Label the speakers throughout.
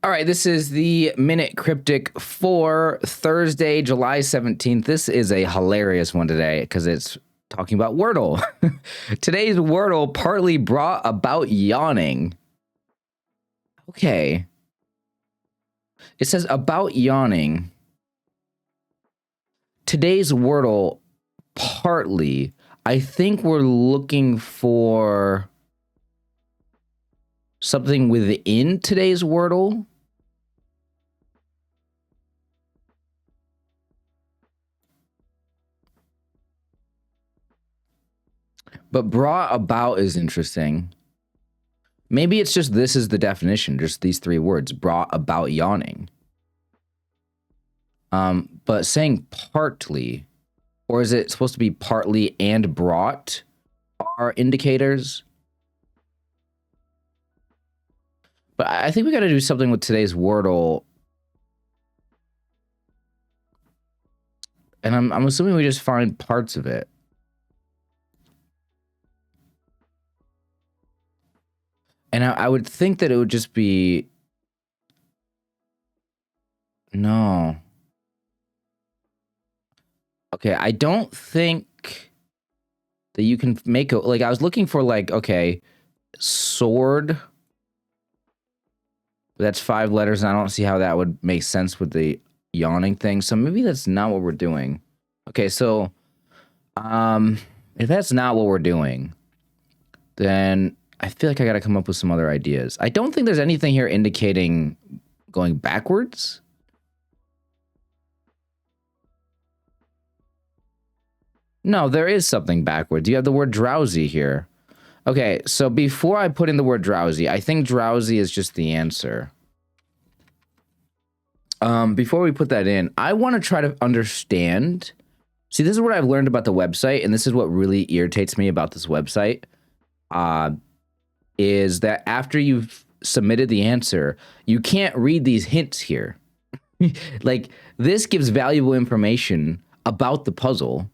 Speaker 1: All right, this is the Minute Cryptic for Thursday, July 17th. This is a hilarious one today because it's talking about Wordle. Today's Wordle partly brought about yawning. Okay. It says about yawning. Today's Wordle partly, I think we're looking for something within today's Wordle. But brought about is interesting. Maybe it's just this is the definition, just these three words, brought about yawning. But saying partly, or is it supposed to be partly and brought are indicators? But I think we got to do something with today's Wordle. And I'm assuming we just find parts of it. And I would think that it would just be... No. Okay, I don't think that you can make a... Like, I was looking for, like, okay, sword. That's 5 letters, and I don't see how that would make sense with the yawning thing. So maybe that's not what we're doing. Okay, so... if that's not what we're doing, then... I feel like I got to come up with some other ideas. I don't think there's anything here indicating going backwards. No, there is something backwards. You have the word drowsy here. Okay, so before I put in the word drowsy, I think drowsy is just the answer. Before we put that in, I want to try to understand. See, this is what I've learned about the website, and this is what really irritates me about this website. Is that after you've submitted the answer, you can't read these hints here. Like, this gives valuable information about the puzzle.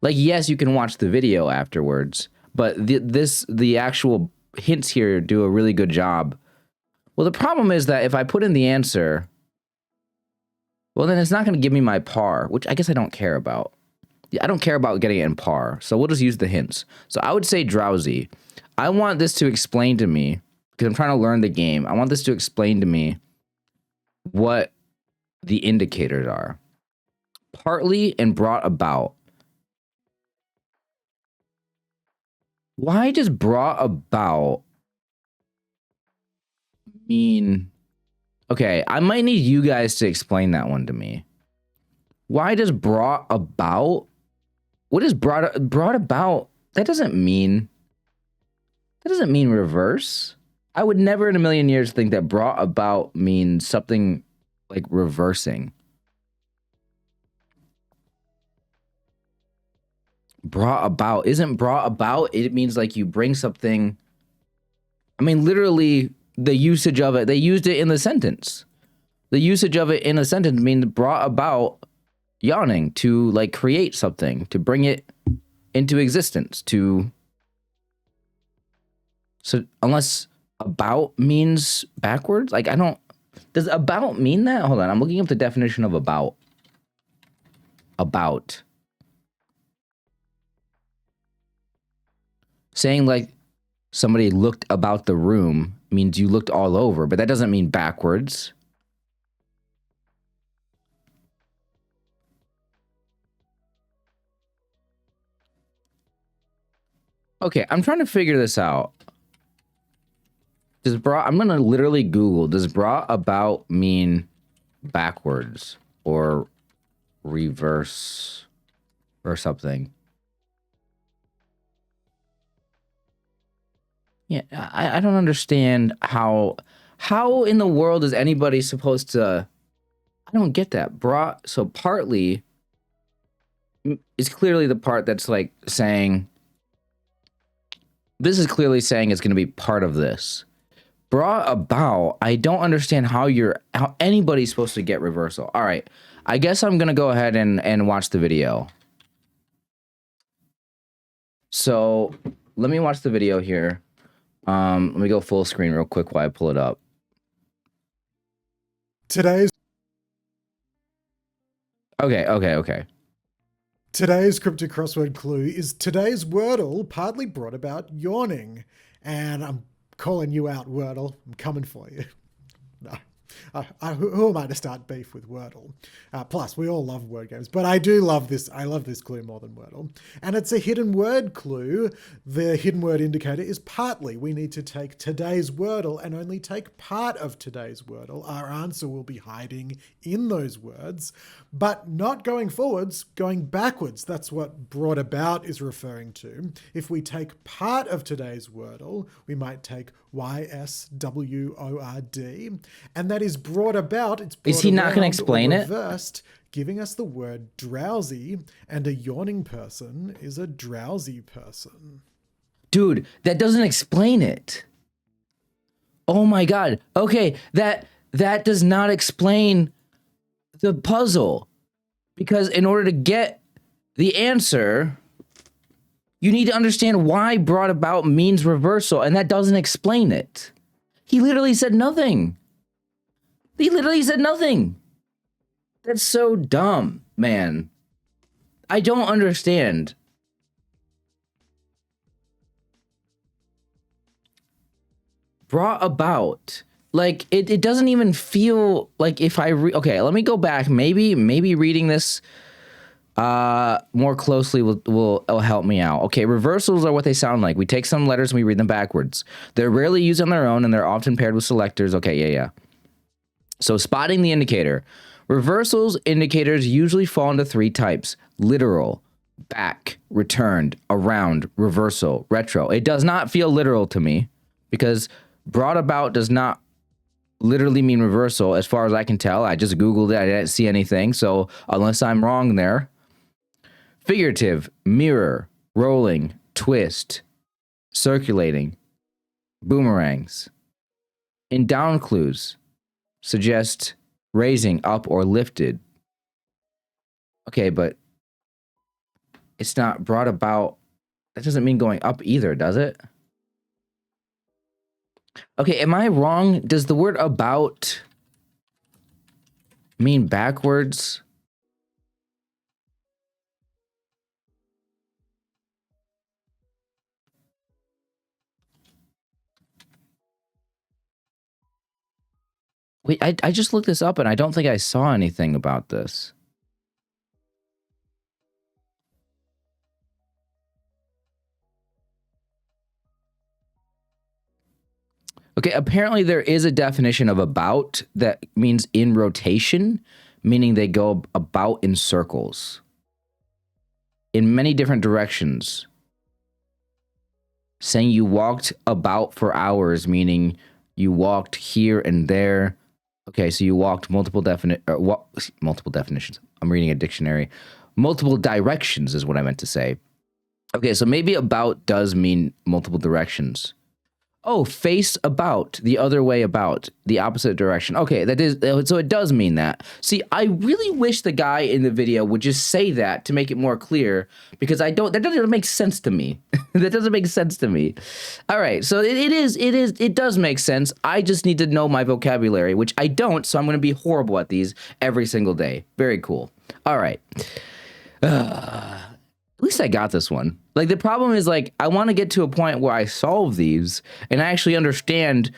Speaker 1: Like, yes, you can watch the video afterwards, but the actual hints here do a really good job. Well, the problem is that if I put in the answer, well, then it's not going to give me my par, which I guess I don't care about. I don't care about getting it in par, so we'll just use the hints. So I would say drowsy. I want this to explain to me, because I'm trying to learn the game, I want this to explain to me what the indicators are. Partly and brought about. Why does brought about mean... Okay, I might need you guys to explain that one to me. Why does brought about... What is brought about? That doesn't mean reverse. I would never in a million years think that brought about means something like reversing. Brought about. Isn't brought about, it means like you bring something. I mean, literally, the usage of it, they used it in the sentence. The usage of it in a sentence means brought about yawning, to like create something, to bring it into existence, to... So unless about means backwards, like I don't... Does about mean that? Hold on, I'm looking up the definition of about. About. Saying like somebody looked about the room means you looked all over, but that doesn't mean backwards. Okay, I'm trying to figure this out. Does brought... I'm gonna literally Google, does brought about mean backwards or reverse or something? Yeah, I don't understand how in the world is anybody supposed to... I don't get that. Brought... So partly is clearly the part that's like saying... This is clearly saying it's going to be part of this. Brought about, I don't understand how anybody's supposed to get reversal. All right, I guess I'm going to go ahead and watch the video. So let me watch the video here. Let me go full screen real quick while I pull it up.
Speaker 2: Today's
Speaker 1: Okay.
Speaker 2: Today's cryptic crossword clue is today's Wordle partly brought about yawning. And I'm calling you out, Wordle. I'm coming for you. No. Who am I to start beef with Wordle? Plus, we all love word games, but I do love this. I love this clue more than Wordle. And it's a hidden word clue. The hidden word indicator is partly. We need to take today's Wordle and only take part of today's Wordle. Our answer will be hiding in those words, but not going forwards, going backwards. That's what brought about is referring to. If we take part of today's Wordle, we might take YSWORD, and that is brought about. It's brought
Speaker 1: is he not going to explain it?
Speaker 2: Reversed, giving us the word drowsy, and a yawning person is a drowsy person.
Speaker 1: Dude, that doesn't explain it. Oh my God. Okay, that does not explain the puzzle, because in order to get the answer, you need to understand why brought about means reversal, and that doesn't explain it. He literally said nothing. That's so dumb, man. I don't understand. Brought about. Like, it doesn't even feel like if I okay, let me go back. Maybe reading this more closely will help me out. Okay, reversals are what they sound like. We take some letters and we read them backwards. They're rarely used on their own, and they're often paired with selectors. Okay, yeah. So spotting the indicator. Reversals indicators usually fall into three types: literal, back, returned, around, reversal, retro. It does not feel literal to me, because brought about does not literally mean reversal as far as I can tell. I just Googled it. I didn't see anything. So unless I'm wrong there. Figurative, mirror, rolling, twist, circulating, boomerangs. In down clues, suggest raising up or lifted. Okay, but it's not brought about. That doesn't mean going up either, does it? Okay, am I wrong? Does the word about mean backwards? Wait, I just looked this up and I don't think I saw anything about this. Okay, apparently there is a definition of about that means in rotation, meaning they go about in circles in many different directions. Saying you walked about for hours, meaning you walked here and there. Okay, so you walked multiple definitions. I'm reading a dictionary. Multiple directions is what I meant to say. Okay, so maybe about does mean multiple directions. Oh, face about, the other way about, the opposite direction. Okay, that is, so it does mean that. See, I really wish the guy in the video would just say that to make it more clear, because that doesn't make sense to me. That doesn't make sense to me. All right, so it does make sense. I just need to know my vocabulary, which I don't, so I'm going to be horrible at these every single day. Very cool. All right. At least I got this one. Like, the problem is, like, I want to get to a point where I solve these and I actually understand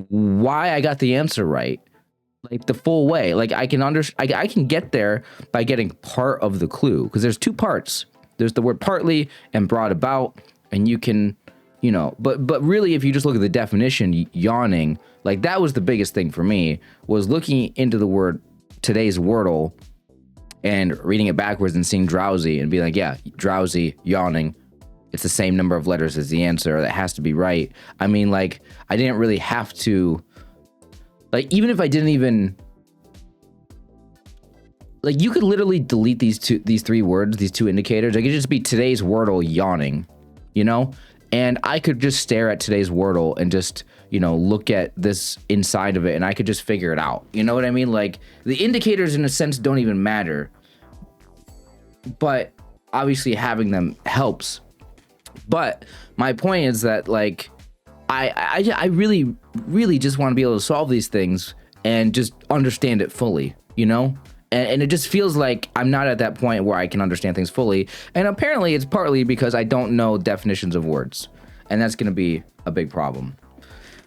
Speaker 1: why I got the answer right, like the full way. Like, I can get there by getting part of the clue, because there's two parts. There's the word partly and brought about, and you can, but really, if you just look at the definition, yawning, like, that was the biggest thing for me, was looking into the word today's Wordle and reading it backwards and seeing drowsy and being like, yeah, drowsy, yawning. It's the same number of letters as the answer. That has to be right. I mean, like, I didn't really have to, like, even if I didn't even, like, you could literally delete these three words, these two indicators. It could just be today's Wordle yawning, And I could just stare at today's Wordle and just, look at this inside of it, and I could just figure it out. You know what I mean? Like, the indicators in a sense don't even matter, but obviously having them helps. But my point is that, like, I really, really just want to be able to solve these things and just understand it fully, you know? And it just feels like I'm not at that point where I can understand things fully. And apparently it's partly because I don't know definitions of words. And that's going to be a big problem.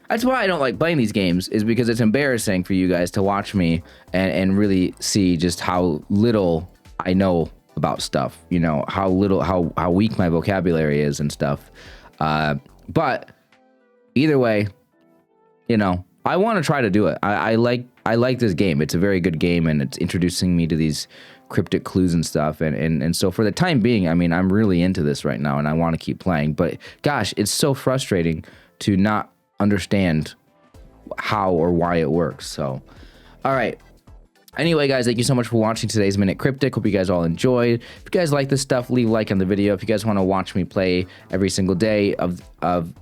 Speaker 1: That's why I don't like playing these games, is because it's embarrassing for you guys to watch me and really see just how little I know about stuff, you know, how weak my vocabulary is and stuff. But either way, you know, I want to try to do it. I like this game. It's a very good game, and it's introducing me to these cryptic clues and stuff. And so for the time being, I mean, I'm really into this right now, and I want to keep playing. But gosh, it's so frustrating to not understand how or why it works. So, all right. Anyway, guys, thank you so much for watching today's Minute Cryptic. Hope you guys all enjoyed. If you guys like this stuff, leave a like on the video. If you guys want to watch me play every single day of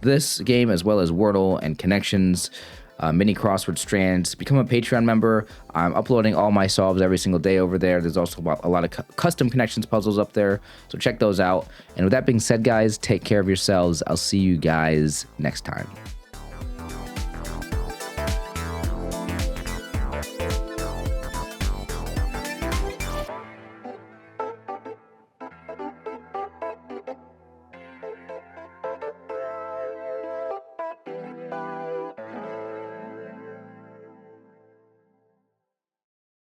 Speaker 1: this game, as well as Wordle and Connections, mini crossword strands, become a Patreon member. I'm uploading all my solves every single day over there. There's also a lot of custom connections puzzles up there, so check those out. And with that being said, guys, take care of yourselves. I'll see you guys next time.